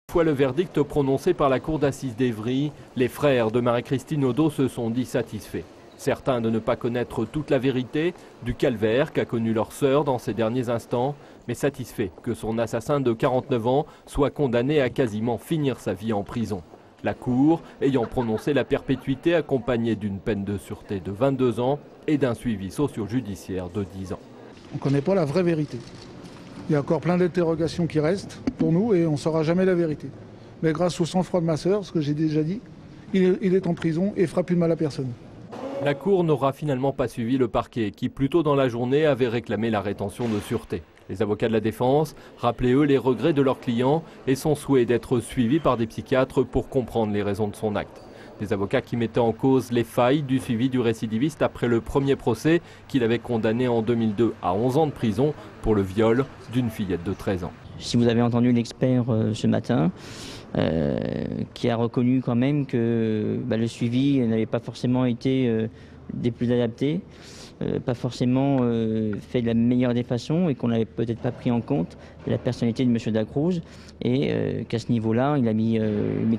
Une fois le verdict prononcé par la cour d'assises d'Évry, les frères de Marie-Christine Odo se sont dit satisfaits. Certains de ne pas connaître toute la vérité du calvaire qu'a connu leur sœur dans ces derniers instants, mais satisfaits que son assassin de 49 ans soit condamné à quasiment finir sa vie en prison. La cour ayant prononcé la perpétuité accompagnée d'une peine de sûreté de 22 ans et d'un suivi socio-judiciaire de 10 ans. On ne connaît pas la vraie vérité. Il y a encore plein d'interrogations qui restent pour nous et on ne saura jamais la vérité. Mais grâce au sang-froid de ma sœur, ce que j'ai déjà dit, il est en prison et ne fera plus de mal à personne. La cour n'aura finalement pas suivi le parquet qui, plus tôt dans la journée, avait réclamé la rétention de sûreté. Les avocats de la défense rappelaient eux les regrets de leur client et son souhait d'être suivi par des psychiatres pour comprendre les raisons de son acte. Des avocats qui mettaient en cause les failles du suivi du récidiviste après le premier procès qu'il avait condamné en 2002 à 11 ans de prison pour le viol d'une fillette de 13 ans. Si vous avez entendu l'expert ce matin, qui a reconnu quand même que le suivi n'avait pas forcément été des plus adaptés, pas forcément fait de la meilleure des façons et qu'on n'avait peut-être pas pris en compte la personnalité de M. Dacruz et qu'à ce niveau-là, il a mis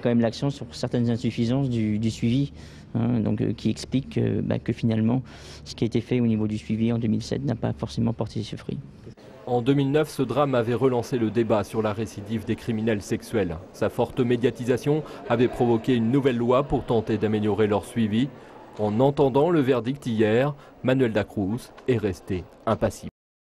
quand même l'accent sur certaines insuffisances du suivi, donc qui explique que finalement, ce qui a été fait au niveau du suivi en 2007 n'a pas forcément porté ses fruits. En 2009, ce drame avait relancé le débat sur la récidive des criminels sexuels. Sa forte médiatisation avait provoqué une nouvelle loi pour tenter d'améliorer leur suivi. En entendant le verdict hier, Manuel Dacruz est resté impassible.